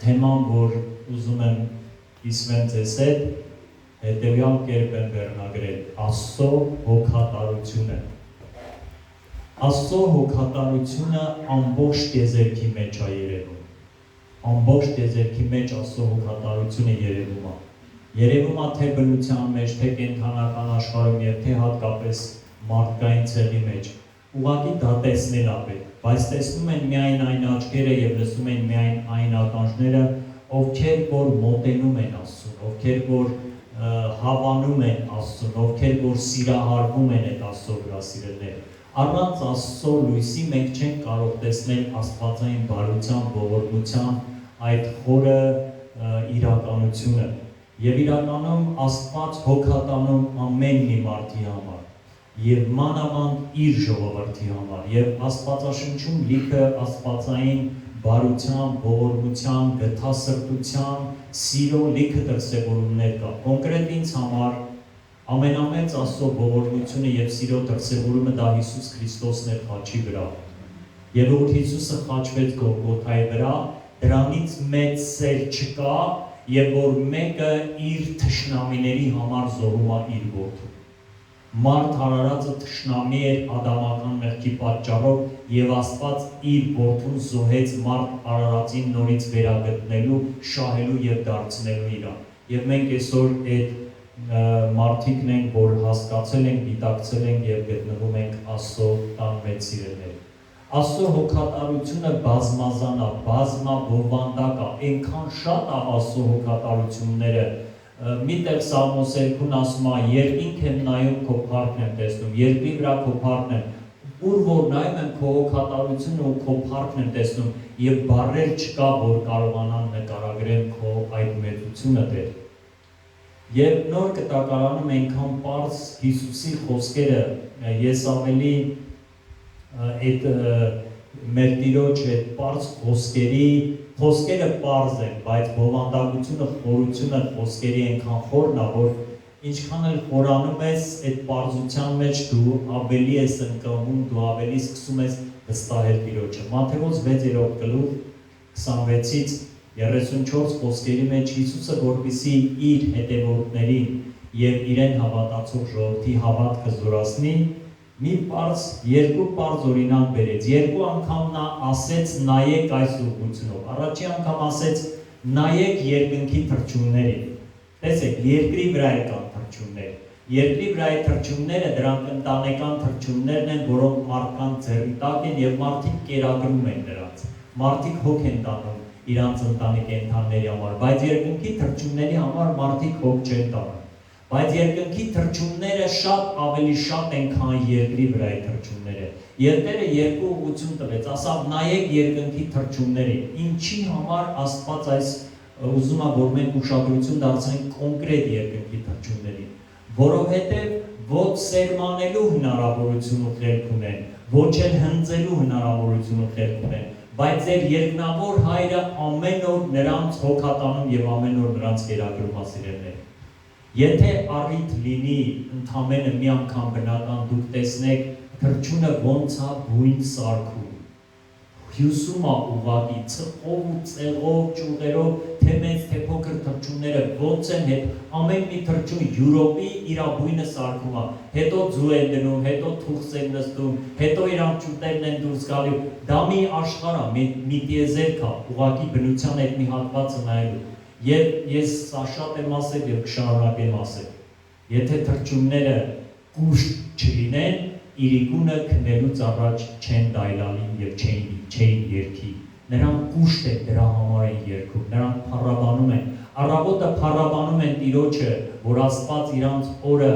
թեման, որ ուզում եմ իսվեմ ձեզ հետ, հետևյալ կերպ եմ վերնագրել Աստծո հոգատարությունը։ Աստծո հոգատարությունը ամբողջ տիեզերքի մեջ է երևում։ Ամբողջ տիեզերքի մեջ Աստծո հոգատարությունը երևում է։ Երևում է թե բնության մեջ, թե կենդանական աշխարհում եւ թե հատկապես մարդկային ցեղի մեջ։ Ուղղակի դա տեսնել է պետք, բայց տեսնում են միայն այն աչքերը եւ լսում են միայն այն ականջները, ովքեր որ մոտենում են Աստծուն, ովքեր որ հավանում են Աստծուն, ովքեր որ սիրահարվում են այդ Աստծո վրա սիրելներ։ Առանց Աստծո լույսի մենք չենք կարող տեսնել աստվածային բարության, ողորմության այդ խորը իրականությունը։ Եվ իրականում Աստված հոգատանում ամեն մի մարդի համար եւ մանավանդ իր ժողովրդի համար եւ Աստվածաշնչում լիքը աստվածային բարության, ողորմության, գթասրտության, սիրո լիքը դրսևորումներ կա։ Կոնկրետ ինձ համար ամենամեծ Աստծո ողորմությունը եւ սիրո դրսևորումը դա Հիսուս Քրիստոսն է խաչի վրա։ Եվ որ Հիսուսը խաչվեց Գողգոթայի վրա, դրանից մեծ սեր չկա եւ որ մեկը իր թշնամիների համար զոհում է իր որդուն։ Մարդ հարարածը թշնամի էր ադամական մեղքի պատճառով եւ Աստված իր որդուն զոհեց մարդ արարածին նորից վերագտնելու, շահելու եւ դարձնելու իրան։ Եվ մենք այսօր այդ մարդիկն ենք, որ հասկացել ենք, դիտակցել ենք եւ գտնվում ենք Աստծո տան մեջ սիրելներ։ Աստծո հոգատարությունը բազմազան է, բազմաբովանդակ է, այնքան շատ է Աստծո հոգատարությունները։ Միտեղ Սաղմոս 2-ն ասում է, երկինք եմ նայում, քո փառքն եմ տեսնում, երկրի վրա քո փառքն եմ, ուր որ նայում եմ քո հոգատարությունը ու քո փառքն եմ տեսնում, եւ բառեր չկա, որ կարողանան նկարագրեն քո այդ մեծությունը Տեր։ Եվ նոր կտակարանում այնքան պարզ Հիսուսի խոսքերը, ես ավելի այդ մեր Տիրոջ այդ պարզ խոսքերը պարզ են, բայց բովանդակությունը, խորությունը խոսքերի այնքան խորն է, որ ինչքան էլ խորանում ես այդ պարզության մեջ դու ավելի ես ընկղվում, դու ավելի սկսում ես վստահել Տիրոջը։ Մատթեոս 6-րդ գլուխ 26-ից 34 խոսքերի մեջ Հիսուսը որպեսզի իր հետևորդներին եւ իրեն հավատացող ժողովրդի հավատքը զորացնի, երկու պարզ օրինակ բերեց։ Երկու անգամ նա ասեց նայեք այս ուղղությունով։ Առաջին անգամ ասեց նայեք երկնքի թռչուններին։ Տեսեք, երկրի վրա կան թռչուններ։ Երկրի վրայի թռչունները դրանք ընտանեկան թռչուններն են, որոնք մարդկանց ձեռի տակ են եւ մարդիկ կերակրում են դրանց։ Մարդիկ հոգ են տանում իրանց ընտանի կենդանների համար, բայց երկնքի թռչունների համար մարդիկ հոգ չեն տանում։ Բայց երկնքի թռչունները շատ ավելի շատ են, քան երկրի վրայի թռչունները։ Եվ Տերը երկու ուղղություն տվեց, ասավ նայեք երկնքի թռչուններին։ Ինչի համար Աստված այս ուզում է, որ մենք ուշադրություն դարձնենք կոնկրետ երկնքի թռչուններին, որովհետև ոչ սերմանելու հնարավորություն ու խելք ունեն, ոչ էլ հնձելու հնարավորություն ու խելք ունեն, բայց ձեր երկնավոր Հայրը ամեն օր նրանց հոգատանում եւ ամեն օր նրանց կերակրում ասիրելներ։ Եթե առիթ լինի ընդամենը մի անգամ բնական դուք տեսնեք թռչունը ոնց է բույն սարքում, հյուսում է ուղղակի ծխով ու ծեղով, ճյուղերով, թե մեծ թե փոքր թռչունները ոնց են ամեն մի թռչուն յուրոպի իր բույնը սարքում է, հետո ձու են դնում, հետո թուղթ են նստում, հետո իրանք ճուտերն են դուրս գալու, դա մի աշխարհ է, մի տիեզերք է, ուղղակի բնության այդ մի հատվածը նայելու։ Եվ ես սա շատ եմ ասել եւ կշարունակեմ ասել։ Եթե թռչունները կուշտ չլինեն, իրիկունը քնելուց առաջ չեն դայլալին եւ չէին երգի։ Նրանք կուշտ են, դրա համար են երգում, նրանք փառաբանում են։ Առավոտը փառաբանում են Տիրոջը, որ Աստված իրանց օրը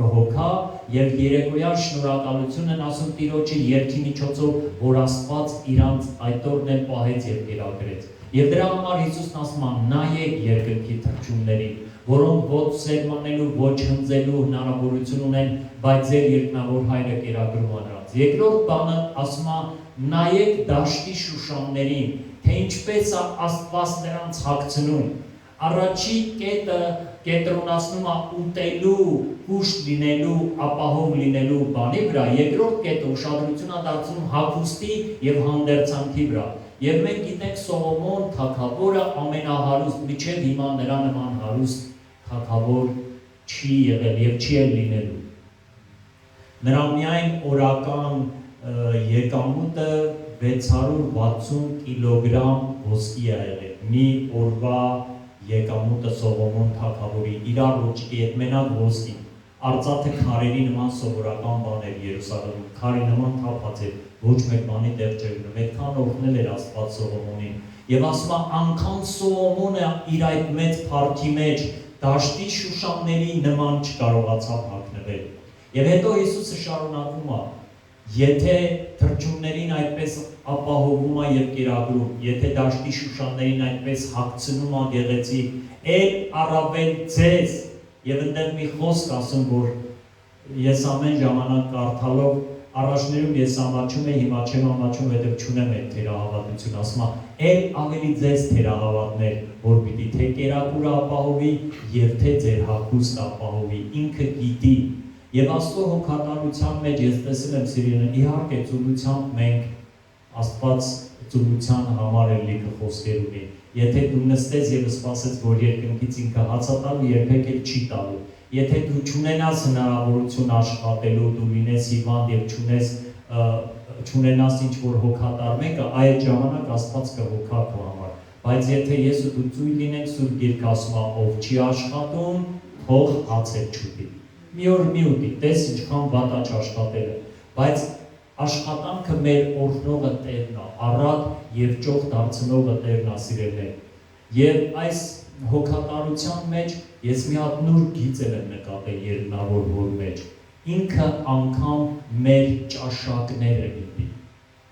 կհոգա եւ երեկոյան շնորհակալություն են ասում Տիրոջը երգի միջոցով, որ Աստված իրանց այդ օրն էլ պահեց եւ կերակրեց։ Եվ դրա համար Հիսուսն ասում է նայեք երկնքի թռչուններին, որոնք ոչ սերմանելու, ոչ հնձելու հնարավորություն ունեն, բայց ձեր երկնավոր Հայրը կերակրում է նրանց։ Երկրորդ բանը ասում է նայեք դաշտի շուշաններին, թե ինչպես է Աստված նրանց հագցնում։ Առաջի կետը կենտրոնացնում է ուտելու, կուշտ լինելու, ապահով լինելու բանի վրա, երկրորդ կետը ուշադրություն է դարձնում հագուստի եւ հանդերձանքի վրա։ Եվ մենք գիտենք Սողոմոն թագավորը ամենահարուստ, մինչև հիմա նրա նման հարուստ թագավոր չի եղել եւ չի էլ լինելու։ Նրա միայն օրական եկամուտը 660 կիլոգրամ ոսկի է եղել։ Մի օրվա եկամուտը Սողոմոն թագավորի իրար ոչքի հետ մենակ ոսկի։ Արծաթը քարերի նման սովորական բան էր Երուսաղեմում, քարի նման թափած էր, ոչ մեկ բանի տեղ չէր գնում, այդքան օգնել էր Աստված Սողոմոնին։ Եվ ասում է, անգամ Սողոմոնը իր այդ մեծ փառքի մեջ դաշտի շուշանների նման չկարողացավ հագնվել։ Եվ հետո Հիսուսը շարունակում է, եթե թրջուններին այդպես ապահովում է եւ կերակրում, եթե դաշտի շուշաններին այդպես հագցնում է գեղեցիկ, այլ առավել ձեզ։ Եվ այնտեղ մի խոսք ասում, որ ես ամեն ժամանակ կարդալով առաջներում ես ամաչում եմ, հիմա չեմ ամաչում, որովհետև չունեմ այդ թերահավատություն, ասում եմ, այլ ավելի ձեզ թերահավատներ, որ պիտի թե կերակուրը ապահովի եւ թե ձեր հագուստը ապահովի, ինքը գիտի։ Եվ Աստծո հոգատարության մեջ ես տեսել եմ սիրելիներ, իհարկե ծուլությամբ մենք Աստված ծուլության համար էլ լիքը խոսքեր ունի։ Եթե դու նստես եւ սպասես, որ երկնքից ինքը հացա տալու, երբեք էլ չի տալու։ Եթե դու չունենաս հնարավորություն աշխատելու, դու լինես հիվանդ եւ չունենաս ինչ-որ հոգատար մեկը, այդ ժամանակ Աստված կհոգա քո համար։ Բայց եթե ես ու դու ծույլ լինենք, Սուրբ Գիրքը ասում է, ով չի աշխատում, թող հաց չուտի։ Մի օր մի ուտի, տես ինչքան վատաճ աշխատել է, բայց աշխատանքը մեր օրհնողը Տերն է, առատ եւ ճոխ դարձնողը Տերն է, սիրելիներ։ Եվ այս հոգատարության մեջ ես մի հատ նոր գիծ եմ նկատել երկնավոր հոր մեջ։ Ինքը անգամ մեր ճաշակները լինի։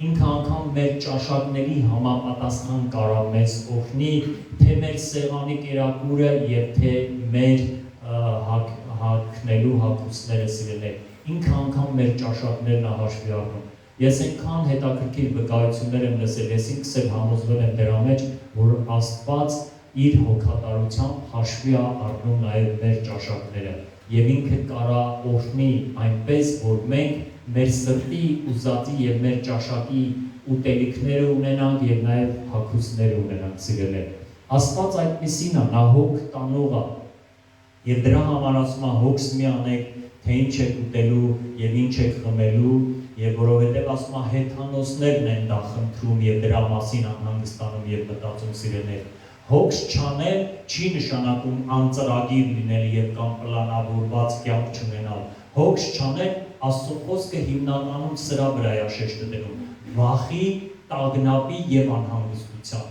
Ինքը անգամ մեր ճաշակների համապատասխան կարա մեզ օգնի, թե մեր սեղանի կերակուրը եւ թե մեր հագնելու հագուստները սիրելիներ։ Ինքը անգամ մեր ճաշակներն է հաշվի առնում։ Ես այնքան հետաքրքիր վկայություններ եմ լսել, ես ինքս էլ համոզվել եմ դրա մեջ, որ Աստված իր հոգատարությամբ հաշվի է առնում նաև մեր ճաշակները եւ ինքը կարա օրհնի այնպես, որ մենք մեր սրտի ուզածի եւ մեր ճաշակի ուտելիքները ունենանք եւ նաև հագուստներ ունենանք սիրելիներ։ Աստված այդպեսին է, նա հոգ տանող է եւ դրա համար ասում է հոգս մի անեք, թե ինչ եք ուտելու եւ ինչ եք խմելու եւ որովհետեւ ասում է հեթանոսներն են դա խնդրում եւ դրա մասին անհանգստանում եւ մտածում սիրելիներ։ Հոգս չանել չի նշանակում անծրագիր լինել եւ կամ պլանավորված կյանք չունենալ։ Հոգս չանել Աստծո խոսքը հիմնականում սրա վրա է շեշտը դնում՝ վախի, տագնապի եւ անհանգստության։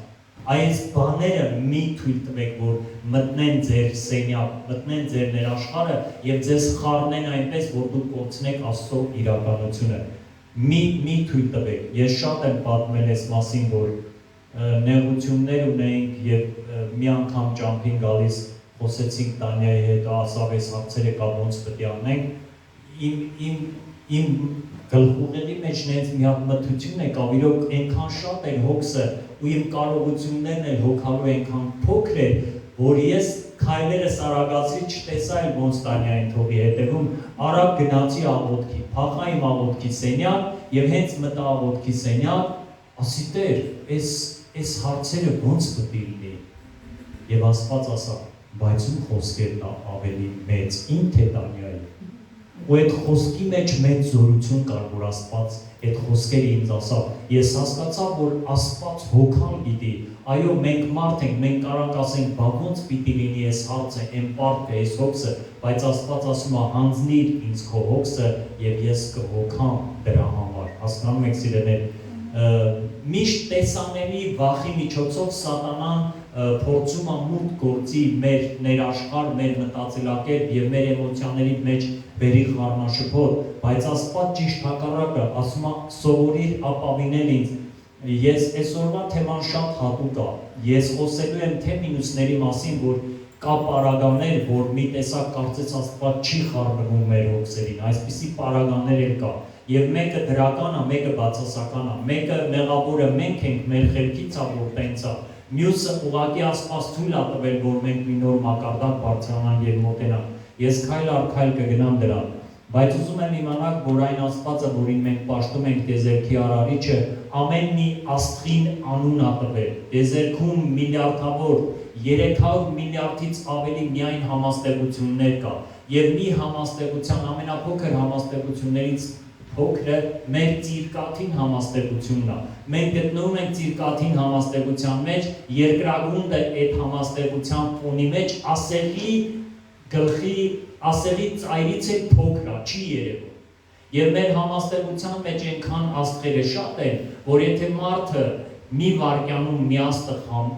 Այս բաները մի թույլ տվեք, որ մտնեն ձեր սենյակ, մտնեն ձեր ներաշխարհը եւ ձեզ խառնեն այնպես, որ դուք կորցնեք Աստծո իրականությունը։ Մի թույլ տվեք։ Ես շատ եմ պատմել այս մասին, որ նեղություններ ունեինք եւ մի անգամ ճամփին գալիս խոսեցինք Տանյայի հետ, ասավ այս հարցերը կա ոնց պետք է անենք։ Իմ գլխուղեղի մեջ նենց մի հատ մթություն եկավ, իրոք այնքան շատ էր հոգսը ու իմ կարողություններն էլ հոգալու այնքան փոքր էր, որ ես քայլերս արագացրի, չտեսա էլ ոնց Տանյային թողի հետևում, արագ գնացի աղոթքի, փախա իմ աղոթքի սենյակ եւ հենց մտա աղոթքի սենյակ, ասի Տեր, այս հարցերը ոնց պետք է լինի։ Եվ Աստված ասա, բայց ում խոսքերն ավելի մեծ, իմ թե Տանյայի։ Ու այդ խոսքի մեջ մեծ զորություն կար, որ Աստված այդ խոսքերը ինձ ասավ։ Ես հասկացա, որ Աստված հոգալ գիտի։ Այո, մենք մարդ ենք, մենք կարող ասենք, բա ոնց պիտի լինի այս հարցը, այն պարտքը, այս հոգսը, բայց Աստված ասում է, հանձնիր ինձ քո հոգսը եւ ես կհոգամ դրա համար։ Հասկանում եք սիրելիներ, միշտ տեսանելի վախի միջոցով սատանան փորձում է մուտք գործի մեր ներաշխարհ, մեր մտածելակերպ եւ մեր էմոցիաների մեջ բերի խառնաշփոթ, բայց Աստված ճիշտ հակառակը ասում է սովորիր ապավինել ինձ։ Ես այսօրվա թեման շատ հատուկ է։ Ես խոսելու եմ թե մինուսների մասին, որ կա պարագաներ, որ մի տեսակ կարծես Աստված չի խառնվում մեր հոգսերին, այսպիսի պարագաներ էլ կա։ Եվ մեկը դրական է, մեկը բացասական է, մեկը մեղավորը մենք ենք, մեր խելքից է, որ տենց է։ Մյուսը ուղղակի Աստված թույլ է տվել, որ մենք մի նոր մակարդակ բարձրանանք եւ մոտենանք։ Ես քայլ առ քայլ կգնամ դրան, բայց ուզում եմ իմանալ, որ այն Աստվածը, որին մենք պաշտում ենք, Տեզերքի արարիչը, ամեն մի աստղին անուն ա տվել, դեզերքում միլիարդավոր 300 միլիարդից ավելի միայն համաստեղություններ կա, եւ մի համաստեղության ամենափոքր համաստեղություններից փոքրը մեր Ծիրկաթին համաստեղությունն է։ Մենք գտնվում ենք Ծիրկաթին համաստեղության մեջ, երկրագունդը այդ համաստեղության ֆոնի մեջ ասեղի գլխի, ասեղի ծայրից էլ փոքր է, չի երևում։ Եվ մեր համաստեղության մեջ այնքան աստղերը շատ են, որ եթե մարդը մի վայրկյանում մի աստղ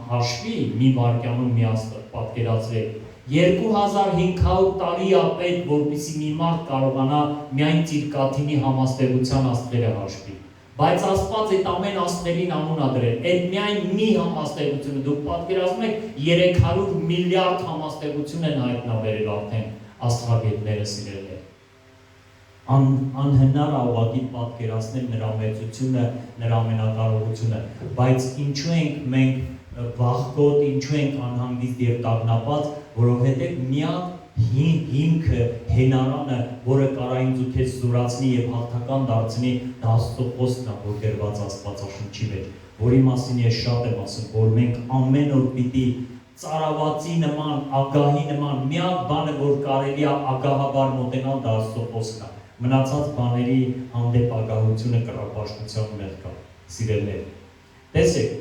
հաշվի, մի վայրկյանում մի աստղ պատկերացրեք, 2500 տարի է պետք, որպեսզի մի մարդ կարողանա միայն Ծիրկաթինի համաստեղության աստղերը հաշվի։ Բայց Աստված այդ ամեն աստղերին անուն ա դրել։ Այդ միայն մի համաստեղությունը, դուք պատկերացնում եք 300 միլիարդ համաստեղություն են հայտնաբերել արդեն աստղագետները սիրելիներ։ Անհնար է ուղղակի պատկերացնել նրա մեծությունը, նրա ամենակարողությունը, բայց ինչու ենք մենք վախկոտ, ինչու ենք անհանգիստ եւ տագնապած, որովհետեւ միակ հիմքը, հենարանը, որը կարող ինձ ու քեզ զորացնի եւ հաղթական դարձնի, դա Աստծո խոսքն է, որ գրված Աստվածաշնչի մեջ, որի մասին ես շատ եմ ասում, որ մենք ամեն օր պիտի ծարավացի նման, ագահի նման, միակ բանը, որ կարելի է ագահաբար մոտենալ, դա Աստծո խոսքն է։ Մնացած բաների հանդեպ ագահությունը կռապաշտության մեջ կա, սիրելիներ։ Տեսեք,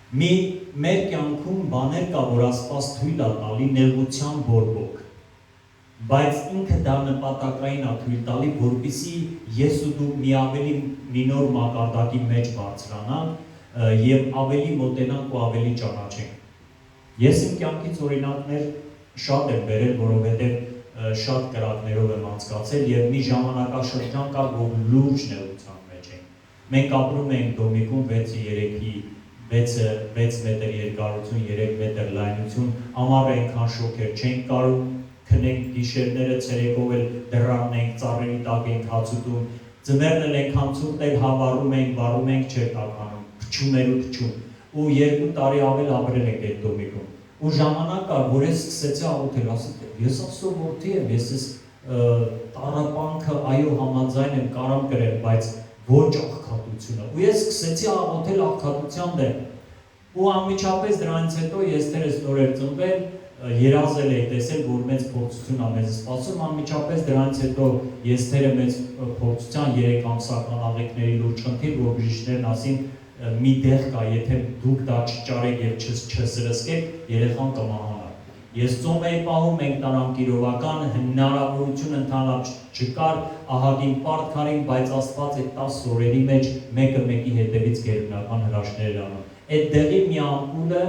մեր կյանքում բաներ կա, որ Աստված թույլ է տալի նեղության բորբոք, բայց ինքը դա նպատակային է թույլ տալի, որպեսզի ես ու դու մի նոր մակարդակի մեջ բարձրանանք եւ ավելի մոտենանք ու ավելի ճանաչենք։ Ես իմ կյանքից օրինակներ շատ եմ բերել, որովհետեւ շատ կրակներով եմ անցկացել եւ մի ժամանակաշրջան կա, որ լուրջ նեղության մեջ ենք։ Մենք ապրում ենք Դոմիկում 6 մետր երկարություն, 3 մետր լայնություն, ամառը այնքան շոգեր չենք կարող, քնենք գիշերները, ցերեկով էլ դռանն ենք, ծառերի տակ ենք հաց ուտում, ձմեռն էլ այնքան ցուրտ էր, հավառում ենք, չէր տականում, փչում, ու 2 տարի ավել ապրել ենք այդ Դոմիկում։ Ու ժամանակ կար, որ ես սկսեցի աղոթել, ասել, ես Աստծո որդի եմ, ես այս տառապանքը, այո, համաձայն եմ, կարամ կրել, բայց ոչ աղքատությունը։ Ու ես սկսեցի աղոթել աղքատության դեմ։ Ու անմիջապես դրանից հետո ես դերս նոր էր ծնվել, երազել էի, տեսել, որ մեծ փորձություն ա մեզ սպասում, անմիջապես դրանից հետո ես դերը մեծ փորձության 3 ամսական աղիքների լուրջ խնդիր, որ բժիշկներն ասին մի դեղ կա, եթե դուք դա չճարեք եւ չսրսկեք, երեխան կմահանա։ Ես ծոմ էի պահում, մենք տարանք Կիրովական, հնարավորություն ընդհանրապես չկար, ահագին պարտքարին, բայց Աստված այդ 10 օրերի մեջ մեկը մեկի հետևից գերբնական հրաշքներ էր անում։ Այդ դեղի մի ամպուլը,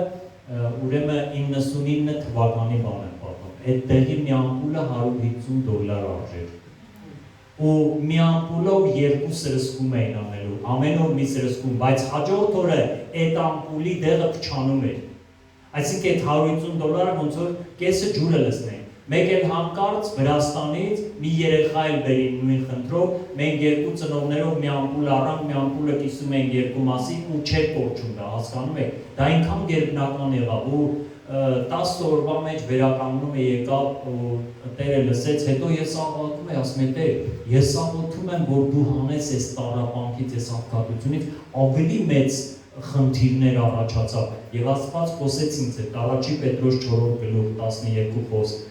ուրեմն 99 թվականի բան եմ պատմում։ Այդ դեղի մի ամպուլը $150 արժեր։ Ու մի ամպուլով 2 սրսկում էին անելու, ամեն օր մի սրսկում, բայց հաջորդ օրը այդ ամպուլի դեղը փչանում էր։ Այսինքն այդ $150 ոնց որ կեսը ջուրը լցնեին։ Մեկ էլ հանկարծ Վրաստանից մի երեխա էլ բերին նույն խնդրով, մենք 2 ծնողներով մի ամպուլ առանք, մի ամպուլը կիսում ենք 2 մասի ու չէր կորչում դա, հասկանում եք։ Դա այնքան գերբնական եղավ ու 10 օրվա մեջ վերականգնում է եկավ ու Տերը լսեց, հետո ես աղոթում եմ, ասում եմ Տեր, ես աղոթում եմ, որ դու հանես այս տառապանքից, այս աղքատությունից ավելի մեծ խնդիրներ առաջացավ եւ Աստված խոսեց ինձ հետ, առաջի Պետրոս 4:12 խոսք։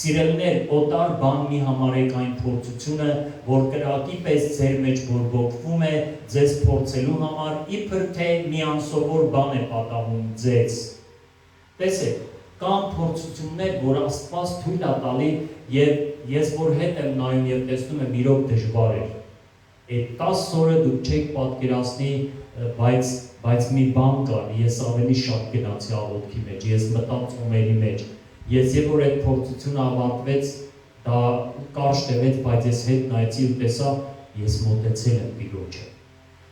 Սիրելիներ, օտար բան մի համարեք այն փորձությունը, որ կրակի պես ձեր մեջ բորբոքվում է ձեզ փորձելու համար, իբր թե մի անսովոր բան է պատահում ձեզ։ Տեսեք, կան փորձություններ, որ Աստված թույլ է տալի եւ ես որ հետ եմ նայում եւ տեսնում եմ իրոք դժվար է։ Այդ 10 օրը դուք չեք պատկերացնի, բայց մի բան կար, ես ավելի շատ գնացի աղոթքի մեջ, ես մտա ծոմերի մեջ։ Ես եւ որ այդ փորձությունը ավարտվեց, դա կարճ տևեց, բայց ես հետ նայեցի ու տեսա, ես մոտեցել եմ Տիրոջը։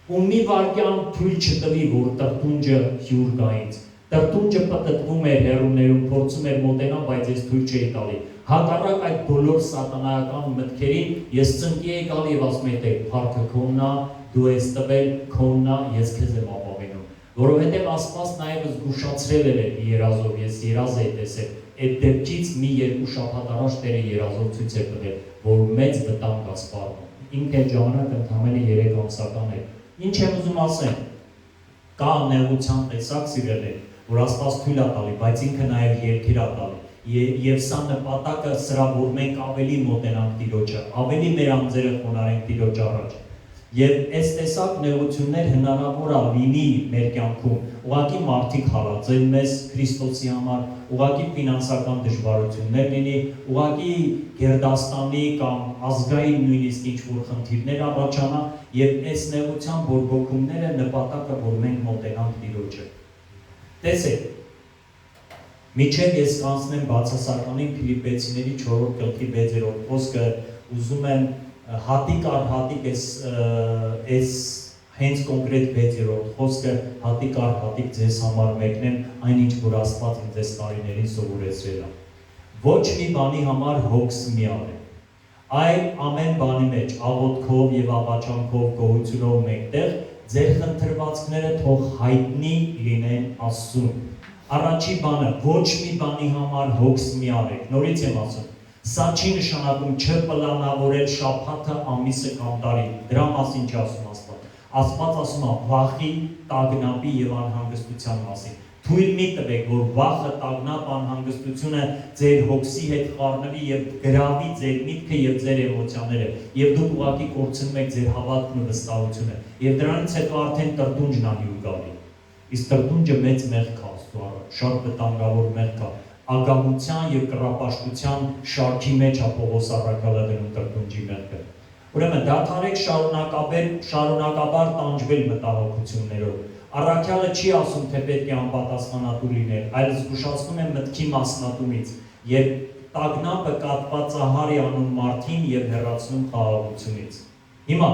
Ու մի վայրկյան թույլ չտվի, որ տրտունջը հյուր գա ինձ։ Տրտունջը պատտվում էր հեռուներում, փորձում էր մոտենալ, բայց ես թույլ չէի տալի։ Հակառակ այդ բոլոր սատանայական մտքերին ես ծնկի էի գալի եւ ասում էի, Տեր, փառքը քոնն է, դու ես տվել, քոնն է, ես քեզ եմ ապավենում։ Որովհետեւ Աստված նաեւ զգուշացրել էր երազով, ես երազ էի տեսել։ Այդ դեպքից մի 2 շաբաթ առաջ Տերը երազով ցույց է տվել, որ մեծ վտանգ կա սպառնում։ Ինքը ժամանակ ընդամենը 3 ամսական է, Ինչ եմ ուզում ասեմ, կա նեղության տեսակ սիրելիներ, որ Աստված թույլ է տալի, բայց ինքը նաև երգեր է տալի։ Եվ սա նպատակը սրա, որ մենք ավելի մոտենանք Տիրոջը, ավելի մեր անձերը խոնարհենք Տիրոջ առաջ։ Եվ այս տեսակ նեղություններ հնարավոր է լինի մեր կյանքում, ուղղակի մարդիկ հալածեն մեզ Քրիստոսի համար, ուղղակի ֆինանսական դժվարություններ լինի, ուղղակի գերդաստանի կամ ազգային նույնիսկ ինչ-որ խնդիրներ առաջանա, եւ այս նեղության բորբոքումները նպատակը, որ մենք մոտենանք Տիրոջը։ Տեսեք, միջև ես կանցնեմ բացասականին Փիլիպպեցիների 4-րդ գլխի 6-րդ խոսքը, ուզում եմ հատիկ առ հատիկ այս հենց կոնկրետ 6-րդ խոսքը հատիկ առ հատիկ ձեզ համար մեկնեմ այն ինչ որ Աստված ինձ այս տարիներին սովորեցրել է։ Ոչ մի բանի համար հոգս մի արեք, այլ ամեն բանի մեջ աղոթքով եւ աղաչանքով գոհությունով մեկտեղ ձեր խնդրվածքները թող հայտնի լինեն Աստծուն։ Առաջի բանը ոչ մի բանի համար հոգս մի արեք։ Նորից եմ ասում, սա չի նշանակում չպլանավորել շաբաթը, ամիսը կամ տարի։ Դրա մասին չի ասում Աստված։ Աստված ասում է վախի, տագնապի եւ անհանգստության մասին։ Թույլ մի տվեք, որ վախը, տագնապ, անհանգստությունը ձեր հոգսի հետ խառնվի եւ գրավի ձեր միտքը եւ ձեր էմոցիաները, եւ դուք ուղղակի կորցնում եք ձեր հավատքն ու վստահությունը։ Եվ դրանից հետո արդեն տրտունջն ա հյուր գալի։ Իսկ տրտունջը մեծ մեղք է Աստծո առաջ, շատ վտանգավոր մեղք է։ Ագահության եւ կռապաշտության շարքի մեջ է Պողոս առաքյալը դնում տրտունջի մեղքը։ Ուրեմն դադարեք շարունակաբար տանջվել մտահոգություններով։ Առաքյալը չի ասում, թե պետք է անպատասխանատու լինել, այլ զգուշացնում է մտքի մասնատումից եւ տագնապը կատվածահար է անում մարդին եւ հեռացնում խաղաղությունից։ Հիմա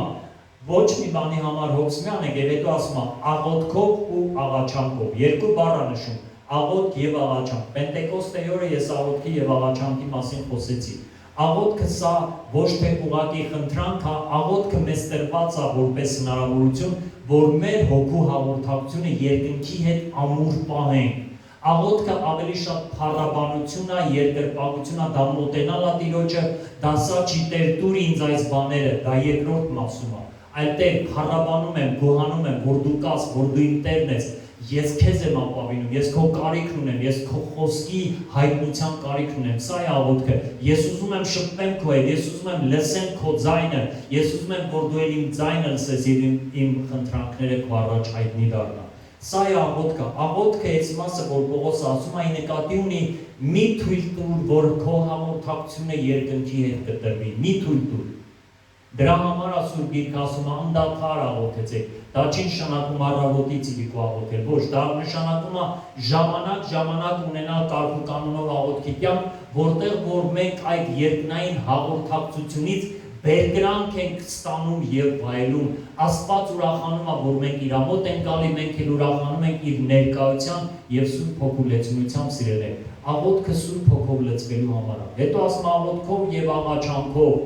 ոչ մի բանի համար հոգս մի անեք եւ հետո ասում է աղոթքով ու աղաչանքով։ Երկու բառ է նշում, աղոթք եւ աղաչանք։ Պենտեկոստեի օրը ես աղոթքի եւ աղաչանքի մասին խոսեցի։ Աղոթքը սա ոչ թե ուղղակի խնդրանք է, աղոթքը մեզ տրված է որպես հնարավորություն, որ մեր հոգու հաղորդակցությունը երկնքի հետ ամուր պահենք։ Աղոթքը ավելի շատ փառաբանություն է, երկրպագություն է, դա մոտենալ է Տիրոջը, դա սա չի Տեր տուր ինձ այս բաները, դա երկրորդ մասում է։ Այլ Տեր փառաբանում եմ, գոհանում եմ, որ դու կաս, որ դու իմ Տերն ես, ես քեզ եմ ապավինում, ես քո կարիքն ունեմ, ես քո խոսքի հայտնության կարիք ունեմ, սա է աղոթքը։ Ես ուզում եմ շփվեմ քո հետ, ես ուզում եմ լսեմ քո ձայնը, ես ուզում եմ, որ դու իմ ձայնը լսես եւ իմ խնդրանքները քո առաջ հայտնի դառնան։ Սա է աղոթքը։ Աղոթքը այս մասը, որ Պողոսը ասում է, նկատի ունի մի թույլ տուր, որ քո հաղորդակցությունը երկնքի հետ կտրվի, մի թույլ տուր։ Դրա համար Սուրբ Գիրքը ասում է անդադար աղոթեցեք։ Դա չի նշանակում առավոտից իրիկու աղոթել, ոչ, դա նշանակում է ժամանակ ունենալ կարգուկանոնով աղոթքի կյանք, որտեղ որ մենք այդ երկնային հաղորդակցությունից բերկրանք ենք ստանում եւ վայելում։ Աստված ուրախանում է, որ մենք իր մոտ ենք գալի, մենք էլ ուրախանում ենք իր ներկայության եւ Սուրբ Հոգու լեցունությամբ սիրել։ Աղոթքը Սուրբ Հոգով լցվելու համար է։ Հետո ասում աղոթքով եւ աղաչանքով։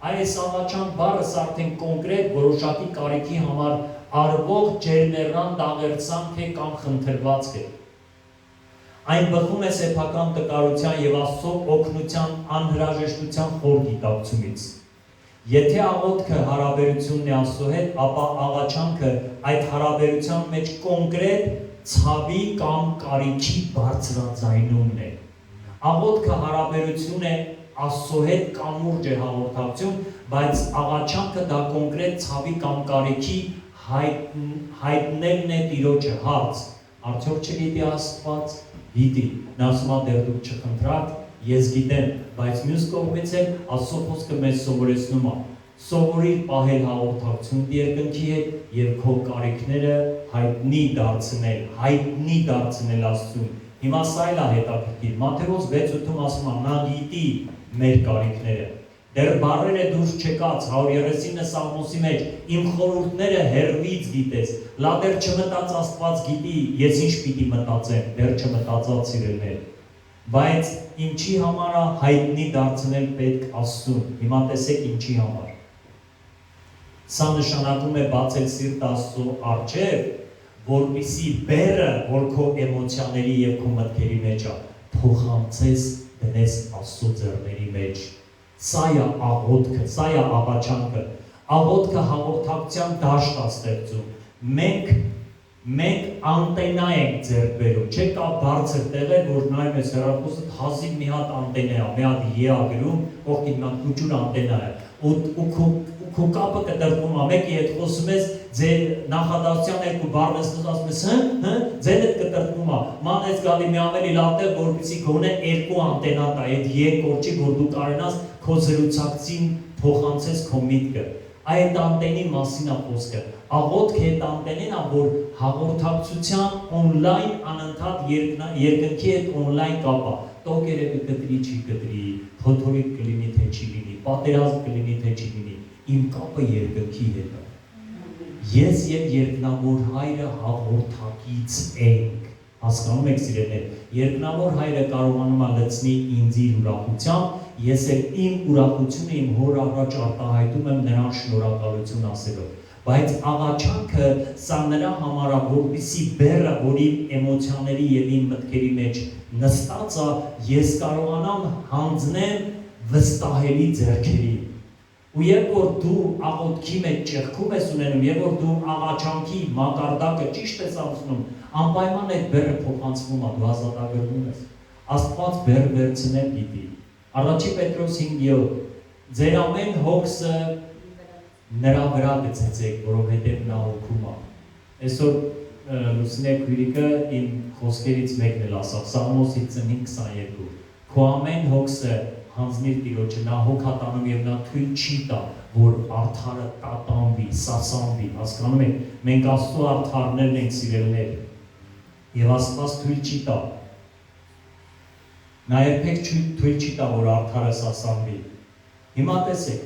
Այս աղաչանք բառը արդեն կոնկրետ որոշակի կարիքի համար արվող ջերմեռան դաղերցանք է կամ խնդրվածք է։ Այն բխում է սեփական տկարության եւ Աստծո օգնության անհրաժեշտության խոր գիտակցումից։ Եթե աղոթքը հարաբերությունն է Աստծո հետ, ապա աղաչանքը այդ հարաբերության մեջ կոնկրետ ցավի կամ կարիքի բարձրաձայնումն է։ Աղոթքը հարաբերություն է Աստծո հետ կամուրջ է հաղորդակցություն, բայց աղաչանքը դա կոնկրետ ցավի կամ կարիքի հայտնելն է Տիրոջը հարց։ Արդյոք չգիտի Աստված, գիտի, նա ասում է դեռ դուք չխնդրաք, ես գիտեմ, բայց մյուս կողմից էլ Աստծո խոսքը մեզ սովորեցնում է սովորիր պահել հաղորդակցություն երկնքի հետ եւ քո կարիքները հայտնի դարձնել Աստծուն։ Հիմա սա էլ է հետաքրքիր։ Մատթեոս 6:8-ում ասում է նա գիտի մեր կարիքները։ Դեռ բառերը դուրս չեկած 139 Սաղմոսի մեջ իմ խորհուրդները հեռվից գիտես։ Լա դեռ չմտած Աստված գիտի, ես ինչ պիտի մտածեմ, դեռ չմտածած սիրելիներ։ Բայց ինչի համար է հայտնի դարձնել պետք Աստծուն։ Հիմա տեսեք ինչի համար։ Սա նշանակում է բացել սիրտ Աստծո առջև, որպեսզի բեռը, որ քո էմոցիաների եւ քո մտքերի մեջ է, փոխանցես դնես Աստծո ձեռների մեջ։ Սա է աղոթքը, սա է աղաչանքը։ աղոթքը հաղորդակցության դաշտ է ստեղծում։ Մենք անտենա ենք ձեռք բերում, չէ՞ կա բարձր տեղեր, որ նայում ես հեռախոսը հազիվ մի հատ անտենա է, մի հատ ԵԱ գրում, կողքին մի հատ կուճուր անտենա է, ու քո կապը կտրտվում է, մեկի հետ խոսում ես, ձեր նախադասության երկու բառն ես ասում ես, ձեր հետ կտրտվում է, ման ես գալի մի ավելի լավ տեղ, որպեսզի գոնե երկու անտենա տա, այդ երկորչի, որ դու կարենաս քո զրուցակցին փոխանցես քո միտքը։ Այդ անտենի մասին է խոսքը։ Աղոթքը այդ անտենին է, որ հաղորդակցության օնլայն անընդհատ երկնքի հետ օնլայն կապ է։ Տոկ երևի կտրի, չի կտրի, փոթորիկ կլինի, թե չի լինի, պատերազմ կլինի, թե չի լինի։ Իմ կապը երկնքի հետ է։ Ես եւ երկնավոր հայրը հաղորդակից ենք։ Հասկանում եք սիրելիներ, երկնավոր հայրը կարողանում է լցնի ինձ իր ուրախությամբ, ես էլ իմ ուրախությունը իմ հոր առաջ արտահայտում եմ նրան շնորհակալություն ասելով։ Բայց աղաչանքը սա նրա համար է, որպեսզի բեռը, որ իմ էմոցիաների եւ իմ մտքերի մեջ նստած է, ես կարողանամ հանձնեմ վստահելի ձեռքերի։ Ու երբ որ դու աղոթքի մեջ ճեղքում ես ունենում, երբ որ դու աղաչանքի մակարդակը ճիշտ ես անցնում, անպայման այդ բեռը փոխանցվում է, դու ազատագրվում ես։ Աստված բեռ վերցնել գիտի։ Առաջի Պետրոս 5:7 ձեր ամեն հոգսը նրա վրա գցեցեք, որովհետև նա հոգում է։ Այսօր Լուսինե քույրիկը իմ խոսքերից մեկն էլ ասավ, Սաղմոսի 5:22 քո ամեն հոգսը հանձնիր Տիրոջը, նա հոգատանում եւ նա թույլ չի տա, որ արդարը տատանվի, սասանվի, հասկանում եք, մենք Աստծո արդարներն ենք սիրելիներ, եւ Աստված թույլ չի տա։ Նա երբեք թույլ չի տա, որ արդարը սասանվի։ Հիմա տեսեք,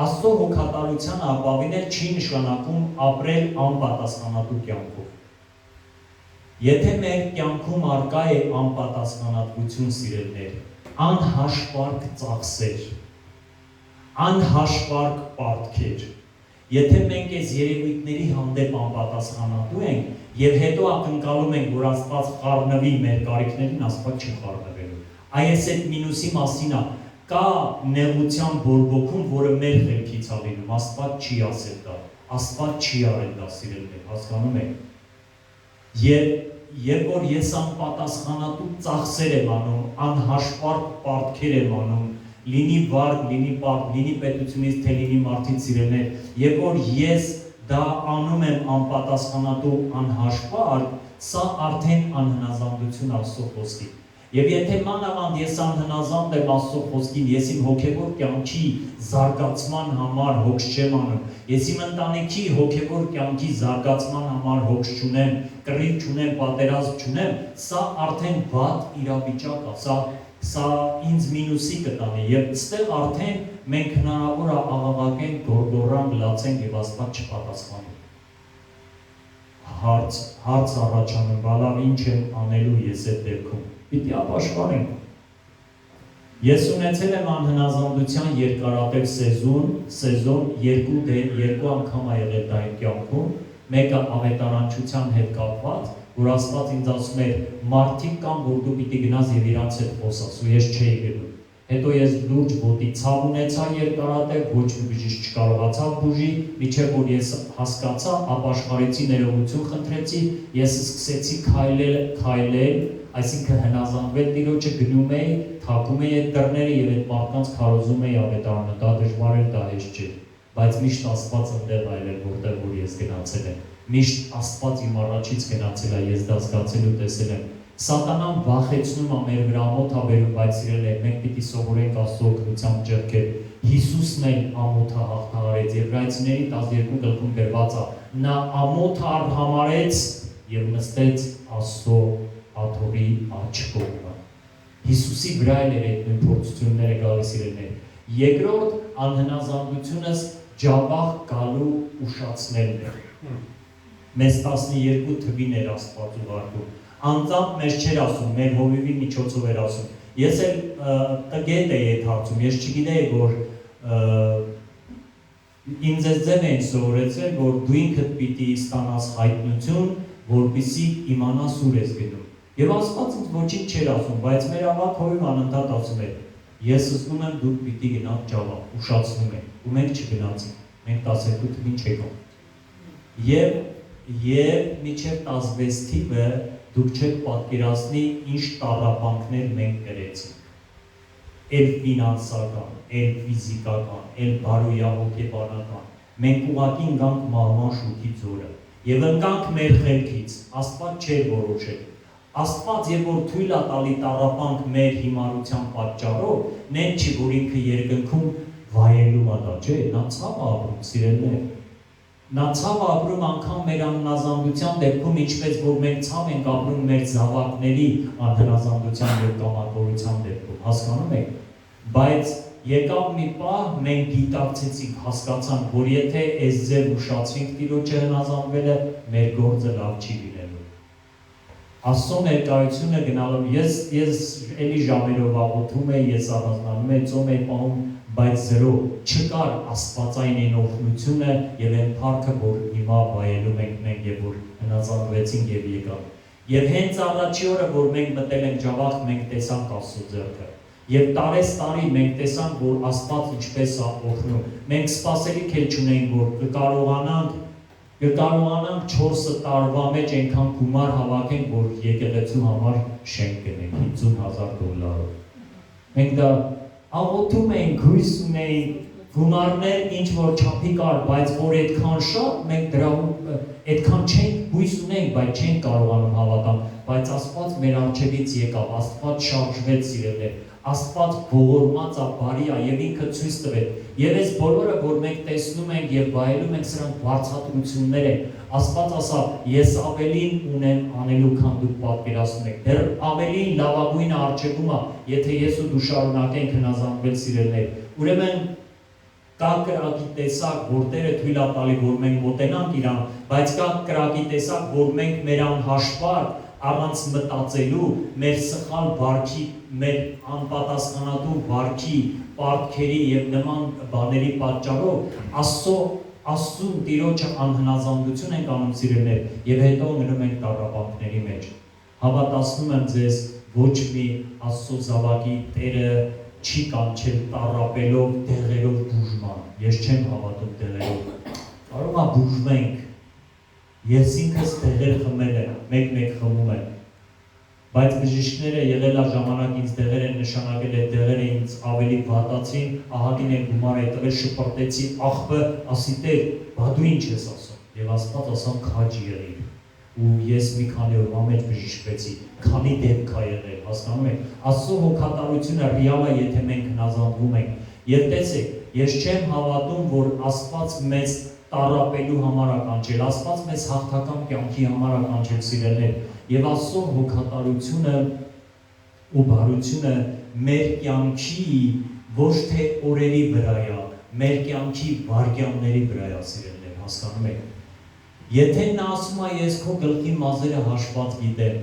Աստծո հոգատարության ապավինել չի նշանակում ապրել անպատասխանատու կյանքով։ Եթե մեր կյանքում արկա է անպատասխանատվություն, սիրելիներ, անհաշվարկ ծախսեր, անհաշվարկ պարտքեր, եթե մենք այս երևույթների հանդեպ անպատասխանատու ենք եւ հետո ակնկալում ենք, որ Աստված խառնվի մեր կարիքներին, Աստված չի խառնվելու։ Այս այդ մինուսի մասին է, կա նեղության բորբոքում, որը մեր խելքից է լինում, Աստված չի ասել դա, Աստված չի արել դա, սիրելիներ, հասկանում եք։ Երբ որ ես անպատասխանատու ծախսեր եմ անում, անհաշվարկ պարտքեր եմ անում, լինի վարկ, լինի պարտ, լինի պետությունից, թե լինի մարդից, սիրելիներ, երբ որ ես դա անում եմ անպատասխանատու անհաշվարկ, սա արդեն անհնազանդություն Աստծո խոսքի։ Եվ եթե մանավանդ ես անհնազանդ եմ Աստծո խոսքին, ես իմ հոգևոր կյանքի զարգացման համար հոգս չեմ անում, ես իմ ընտանիքի հոգևոր կյանքի զարգացման համար հոգս չունեմ, կռիվ չունեմ, պատերազմ չունեմ, սա արդեն վատ իրավիճակ է, սա ինձ մինուսի կտանի, եւ այստեղ արդեն մենք հնարավոր է աղաղակենք, գոռգոռանք, լացենք եւ Աստված չպատասխանի։ Հարց առաջանում, բալավ ինչ եմ անելու ես այդ դեպքում։ Պիտի ապաշխարենք։ Ես ունեցել եմ անհնազանդության երկարատև սեզոն, երկու անգամ ա եղել դա իմ կյանքում, մեկը ավետարանչության հետ կապված, որ Աստված ինձ ասում էր մարդիկ կան, որ դու պիտի գնաս եւ իրանց հետ խոսաս, ու ես չէի գնում։ Հետո ես լուրջ ոտի ցավ ունեցա երկարատև, ոչ մի բժիշկ չկարողացավ բուժի, մինչև որ ես հասկացա, ապաշխարեցի, ներողություն խնդրեցի, ես սկսեցի քայլել, այսինքն հնազանդվել Տիրոջը, գնում էի, թակում էի այդ դռները եւ այդ մարդկանց քարոզում էի ավետարանը, դա դժվար էր, դա հեշտ չէ, բայց միշտ Աստված ընդեղ այլ էր, որտեղ որ ես գնացել եմ, միշտ Աստված իմ առաջից գնացել է, ես դա զգացել ու տեսել եմ։ Սատանան վախեցնում է մեր վրա ամոթաբերում, բայց սիրելիներ, մենք պիտի սովորենք Աստծո օգնությամբ ճեղքել։ Հիսուսն էլ ամոթը հաղթահարեց, Եբրայեցիների 12:1 գրված է, նա ամոթը արհամարեց եւ նստեց Աստծո աթոռի աջ կողմը։ Հիսուսի վրա էլ էր այդ նույն փորձությունները գալիս, սիրելիներ։ Երկրորդ անհնազանդությունս ջավախ գալու ուշացնելն է։ Մեզ 12 թվին էր Աստված ուղարկում։ Անձամբ մեզ չէր ասում, մեր հովիվի միջոցով էր ասում։ Ես էլ տգետ էի այդ հարցում, ես չգիտեի, որ ինձ այս ձև էին սովորեցրել, որ դու ինքդ պիտի ստանաս հայտնություն, որպեսզի իմանաս ուր ես գնում։ Եվ Աստված ինձ ոչինչ չէր ասում, բայց մեր ավակ հովիվ անընդհատ ասում էր. ես զգում եմ դուք պիտի գնաք Ջավախ, ուշացնում եմ, ու մենք չգնացինք։ մենք 12 թվին չեկան։ Եվ միջև 16 թիվը դուք չեք պատկերացնի ինչ տառապանքներ մենք կրեցինք։ Էլ ֆինանսական, էլ ֆիզիկական, էլ բարոյահոգեբանական։ Մենք ուղղակի ընկանք մահվան շուքի ձորը եւ ընկանք մեր խելքից, Աստված չէր որոշել։ Աստված երբ որ թույլ է տալի տառապանք մեր հիմարության պատճառով, նեն չի որ ինքը երկնքում վայելում է դա, չէ՞, նա ցավ է ապրում, սիրելիներ։ Նա ցավ է ապրում անգամ մեր անհնազանդության դեպքում, ինչպես որ մենք ցավ ենք ապրում մեր զավակների անհնազանդության եւ կամակորության դեպքում, հասկանում եք։ Բայց եկավ մի պահ, մենք գիտակցեցինք, հասկացանք, որ եթե այս ձև ուշացվենք Տիրոջը հնազանդվելը, մեր գործը լավ չի լինելու։ Աստծո ներկայությունը գնալով, ես էլի ժամերով աղոթում եի, ես առանձնանում եի, ծոմ եի պահում, բայց զրո չկար աստվածային այն օրհնությունը եւ այն փառքը, որ հիմա վայելում ենք մենք եւ որ հնազանդվեցինք եւ եկավ։ Եվ հենց առաջի օրը, որ մենք մտել ենք Ջավախ, մենք տեսանք Աստծո ձեռքը։ Եվ տարի մենք տեսանք, որ Աստված ինչպես է օգնում։ Մենք սպասելիք էլ չունենք, որ կկարողանանք 4 տարվա մեջ այնքան գումար հավաքենք, որ եկեղեցու համար շենք գնենք $50,000։ Մենք դա աղոթում էինք, հույս ունեինք, գումարներ ինչ որ չափի կար, բայց որ այդքան շատ, մենք դրանում այդքան չենք հույս ունեինք, բայց չենք կարողանում հավատալ, բայց Աստված մեր առջևից եկավ, Աստված շարժվեց սիրելիներ, Աստված ողորմած է, բարի է եւ ինքը ցույց տվեց։ Եվ այս բոլորը, որ մենք տեսնում ենք եւ վայելում ենք, սրանք բարձրացություններ են։ Աստված ասա, ես ավելին ունեմ անելու, քան դուք պատկերացնում եք։ Դեռ ավելին լավագույնը առջևում է, եթե ես ու դու շարունակենք հնազանդվել սիրելիներ։ Ուրեմն կա կրակի տեսակ, որ Տերը թույլ է տալի, որ մենք մոտենանք իրան, բայց կա կրակի տեսակ, որ մենք մեր անհաշվար առանց մտածելու, մեր սխալ վարքի, մեր անպատասխանատու վարքի, պարտքերի եւ նման բաների պատճառով Աստծուն Տիրոջը անհնազանդություն ենք անում սիրելիներ եւ հետո մնում ենք տառապանքների մեջ։ Հավատացնում եմ ձեզ, ոչ մի Աստծո զավակի Տերը չի կանչել տառապելով, դեղերով բուժման։ Ես չեմ հավատում դեղերով։ Կարող է բուժվենք։ Ես ինքս դեղեր խմել եմ, մեկ խմում եմ։ Բայց բժիշկները եղել է ժամանակ ինձ դեղեր են նշանակել, այդ դեղերը ինձ ավելի վատացին, ահագին են գումար է տվել, շպրտեցի, աղբը, ասի Տեր, բա դու ինչ ես ասում։ Եվ Աստված ասամ քաջ եղիր։ Ու ես մի քանի օրվա մեջ բժշկվեցի, քանի դեպք է եղել, հասկանում եք։ Աստծո հոգատարությունը ռեալ է, եթե մենք հնազանդվում ենք։ Եվ տեսեք, ես չեմ հավատում, որ Աստված մեզ տառապելու համար է կանչել, Աստված մեզ հաղթական կյանքի համար է կանչել սիրելիներ, եւ Աստծո հոգատարությունը ու բարությունը մեր կյանքի ոչ թե օրերի վրա է, մեր կյանքի վայրկյանների վրա է սիրելիներ, հասկանում եք։ Եթե նա ասում է ես քո գլխի մազերը հաշված գիտեմ,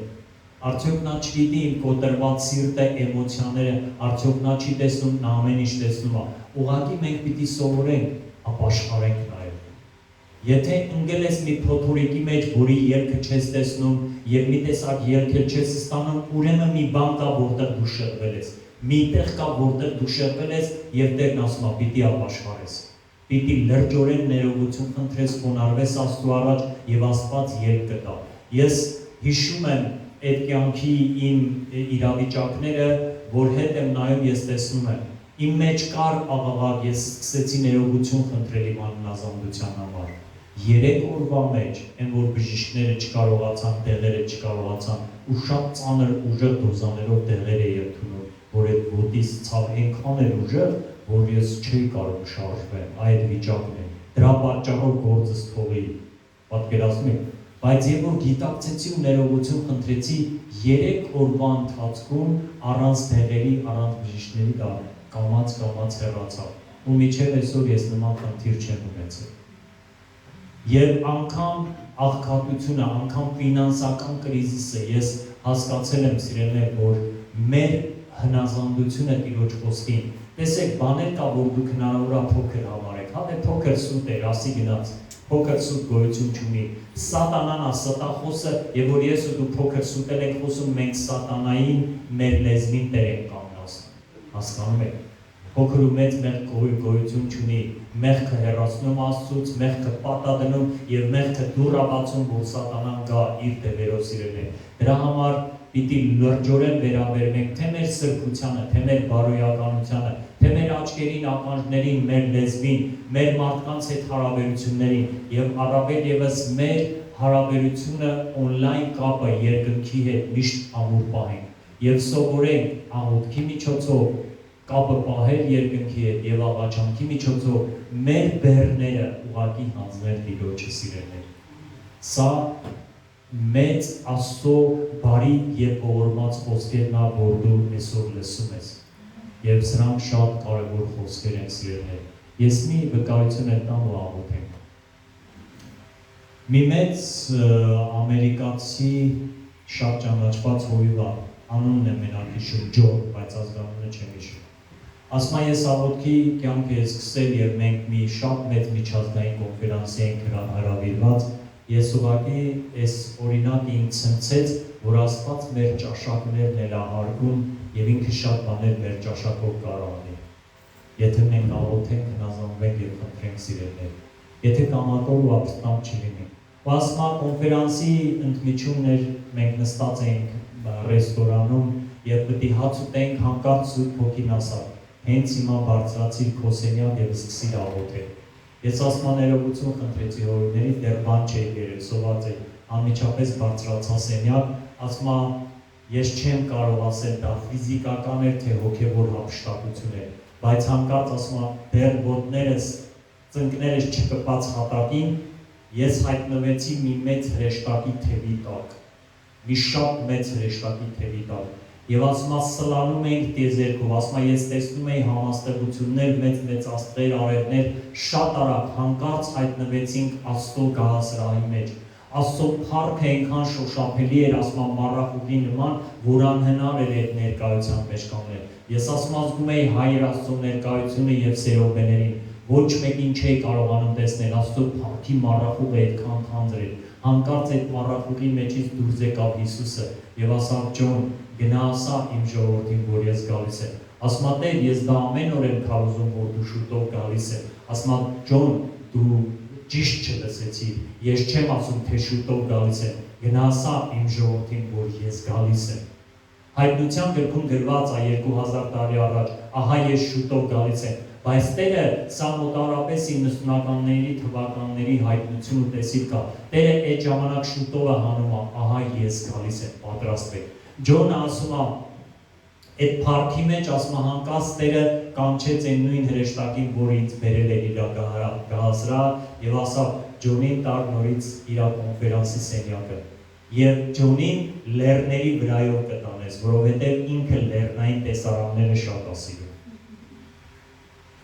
արդյոք նա չգիտի իմ կոտրված սիրտը, էմոցիաները, արդյոք նա չի տեսնում, նա ամեն ինչ տեսնում է։ Ուղղակի մենք պիտի սովորենք ապաշխարենք նաև։ Եթե ընկել ես մի փոթորիկի մեջ, որի ելքը չես տեսնում եւ մի տեսակ ելք չես ստանում, ուրեմն մի բան կա, որտեղ դու շեղվել ես։ Մի տեղ կա, որտեղ դու շեղվել ես եւ Տերն ասում է՝ պիտի ապաշխարես։ Պիտի լրջորեն ներողություն խնդրես, խոնարհվես Աստծո առաջ եւ Աստված ելք կտա։ Ես հիշում եմ այդ կյանքի իմ իրավիճակները, որ հետ եմ նայում, ես տեսնում եմ։ Իմ մեջ կար աղաղակ, ես սկսեցի ներողություն խնդրել իմ անհնազանդության համար։ 3 օրվա մեջ, այն որ բժիշկները չկարողացան, դեղերը չկարողացան, ու շատ ծանր ուժեղ դոզաներով դեղեր էի ընդունում, որ այդ ոտից ցավ այնքան էր ուժեղ, որ ես չէի կարող շարժվել, այդ վիճակն է։ Դրա պատճառով գործս թողի, պատկերացնում եք, բայց երբ որ գիտակցեցի ու ներողություն խնդրեցի 3 օրվա ընթացքում առանց դեղերի, առանց բժիշկների դա կամաց հեռացավ, ու մինչև այսօր ես նման խնդիր չեմ ունեցել։ Եվ անգամ աղքատությունը, անգամ ֆինանսական կրիզիսը ես հասկացել եմ սիրելիներ, որ մեր հնազանդությունը Տիրոջ խոսքին, տեսեք, բաներ կա, որ դուք հնարավոր է փոքր համարեք, հա դե փոքր սուտ էր, ասի գնաց, փոքր սուտ գոյություն չունի, սատանան է ստախոսը, եւ որ ես ու դու փոքր սուտել ենք խոսում, մենք սատանային մեր լեզվին Տեր ենք կանգնացնում, հասկանում եք։ Փոքր ու մեծ մեղք գոյություն չունի, մեղքը հեռացնում Աստծուց, մեղքը պատադնում եւ մեղքը դուռաբացում, որ սատանան գա իր դեպերով սիրելիներ։ Դրա համար պիտի լրջորեն վերաբերենք թե մեր սրբությանը, թե մեր բարոյականությանը, թե մեր աչքերին, ականջներին, մեր լեզվին, մեր մարդկանց հետ հարաբերություններին եւ առավել եւս մեր հարաբերությունը on-line կապը երկնքի հետ միշտ ամուր պահենք եւ սովորենք աղոթքի միջոցով կապը պահել երկնքի հետ եւ աղաչանքի միջոցով մեր բեռները ուղղակի հանձնել Տիրոջը սիրելիներ։ Սա մեծ Աստծո բարի եւ ողորմած խոսքերն ա, որ դու այսօր լսում ես։ Եվ սրանք շատ կարևոր խոսքեր են սիրելիներ։ Ես մի վկայություն եմ տամ ու աղոթեմ։ Մի մեծ ամերիկացի շատ ճանաչված հովիվ ա, անունն է մենակ հիշում, Ջոն, բայց ազգանունը չեմ հիշում։ Ասма ես աղոթքի կյանք է սկսել եւ մենք մի շատ մեծ միջազգային կոնֆերանսի ենք հրավիրված։ Ես ուղղակի այս օրինակը ինձ ցնցեց, որ Աստված մեր ճաշակներն էլ ահարգում եւ ինքը շատ բաներ մեր ճաշակով կարող անի։ Եթե մենք աղոթենք, հնազանդվենք եւ խնդրենք սիրելիներ։ Եթե կամակոր ու ապստամբ չլինի։ Ասма կոնֆերանսի ընդմիջումն էր, մենք նստած էինք ռեստորանում եւ պետք է հաց ուտենք, հանկարծ Սուրբ Հոգին ասավ. հենց հիմա բարձրացիր քո սենյակ եւ սկսիր աղոթել։ Ես ասма ներողություն խնդրեցի հորիներից, դեռ բան չէի գրել, սոված էի, անմիջապես բարձրացա սենյակ, ասма ես չեմ կարող ասել դա ֆիզիկական էր թե հոգեվոր հափշտակություն էր, բայց հանկարծ ասма դեռ ոտներս, ծնկներս չկպած հատակին, ես հայտնվեցի մի մեծ հրեշտակի թևի տակ, մի շատ մեծ հրեշտակի թևի տակ։ Եվ ասма սլանում էինք տիեզերքով, ասма ես տեսնում էի համաստեղություններ, մեծ աստղեր, արևներ, շատ արագ հանկարծ հայտնվեցինք Աստծո գահասրահի մեջ։ Աստծո փառքը այնքան շոշափելի էր, ասма մառախուղի նման, որ անհնար էր այդ ներկայության մեջ կանգնել։ Ես ասма զգում էի Հայր Աստծո ներկայությունը եւ սերովբեներին, ոչ մեկին չէի կարողանում տեսնել, Աստծո փառքի մառախուղը այդքան թանձր էր։ Հանկարծ այդ մառախուղի մեջից դուրս եկավ Հիսուսը եւ ասավ Ջոն, գնա ասա իմ ժողովրդին, որ ես գալիս եմ։ Ասма Տեր, ես դա ամեն օր եմ քարոզում, որ դու շուտով գալիս ես։ Ասма Ջոն, դու ճիշտ չլսեցիր։ Ես չեմ ասում, թե շուտով գալիս եմ։ Գնա ասա իմ ժողովրդին, որ ես գալիս եմ։ Հայտնության գրքում գրված է 2000 տարի առաջ, ահա ես շուտով գալիս եմ։ Բայց Տերը սա մոտավորապես 90-ականների թվականների հայտնություն ու տեսիլ կա։ Տերը այդ ժամանակ շուտով է հանում, ահա ես գալիս եմ, պատրաստվեք։ Ջոնը ասում է, այդ փառքի մեջ ասма հանկարծ Տերը կանչեց այն նույն հրեշտակին, որ ինձ բերել էր իր գահասրահ եւ ասավ Ջոնին տար նորից իր կոնֆերանսի սենյակը։ Եվ Ջոնին լեռների վրայով կտանես, որովհետեւ ինքը լեռնային տեսարանները շատ է սիրում։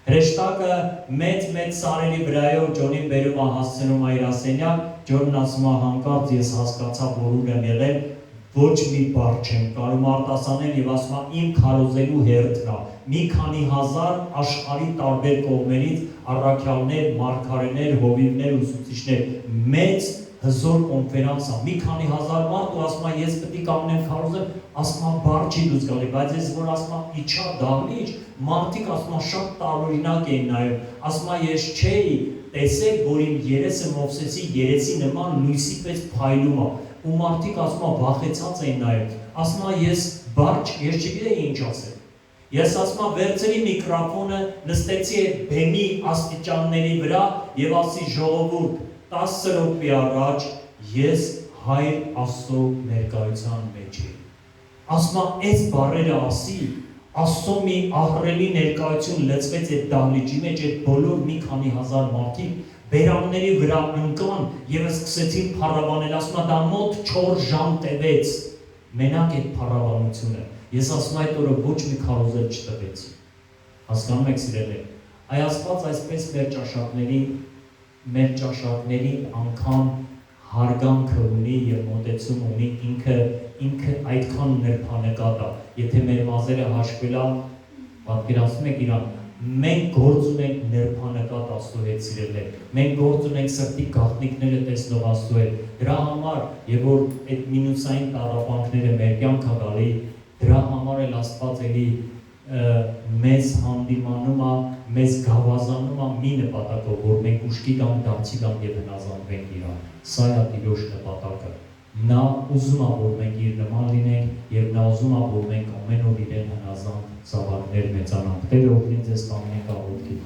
Հրեշտակը մեծ սարերի վրայով Ջոնին բերում է հասցնում է իր սենյակ, Ջոնն ասում է հանկարծ ես հասկացա, որ ուր եմ եղել, ոչ մի բառ չեմ կարող արտասանել եւ ասում եմ իմ քարոզելու հերթն է։ Մի քանի հազար աշխարհի տարբեր կողմերից առաքյալներ, մարգարեներ, հովիվներ, ուսուցիչներ, մեծ հզոր կոնֆերանս է։ Մի քանի հազար մարդ ու ասում եմ ես պետք է կանգնեմ քարոզեմ, ասում եմ բառ չի դուրս գալի, բայց ես որ ասում եմ իջա դահլիճ, մարդիկ ասում եմ շատ տարօրինակ էին նայում, ասում եմ ես չէի տեսել, որ իմ երեսը Մովսեսի երեսի նման լույսի պես փայլում է։ Ու մարդիկ ասում են վախեցած էին նայում, ասում են ես չգիտեի ինչ ասել։ Ես ասում եմ վերցրի միկրոֆոնը, նստեցի այդ բեմի աստիճանների վրա եւ ասի ժողովուրդ 10 րոպե առաջ ես Հայր Աստծո ներկայության մեջ եմ։ Ասում եմ այս բառերը ասի, Աստծո մի ահռելի ներկայություն լցվեց այդ դահլիճի մեջ, այդ բոլոր մի քանի հազար մարդիկ բերանների վրա ընկան եւ սկսեցին փառաբանել, ասում եմ դա մոտ 4 ժամ տևեց մենակ այդ փառաբանությունը։ Ես ասում եմ այդ օրը ոչ մի քարոզել չտվեցի։ Հասկանում եք սիրելիներ, այ Աստված այսպես մեր ճաշակներին անգամ հարգանքը ունի եւ մոտեցում ունի, ինքը այդքան նրբանկատ է։ Եթե մեր մազերը հաշվելա, պատկերացնում եք իրան, մենք գործ ունենք նրբանկատ Աստծո հետ սիրելիներ։ Մենք գործ ունենք սրտի գաղտնիքները տեսնող Աստծո հետ։ Դրա համար, եւ որ այդ մինուսային տառապանքները մեր կյանքա գալի, դրա համար էլ Աստված էլի մեզ հանդիմանում է, մեզ գավազանում է մի նպատակով, որ մենք ուշքի գանք, դարձի գանք եւ հնազանդվենք իրան։ Սա է Տիրոջ նպատակը։ Նա ուզում է, որ մենք իր նման լինենք եւ նա ուզում է, որ մենք ամեն օր իրեն հնազանդ զավակներ մեծանանք։ Տերը օրհնի ձեզ ամեն աղոթքի։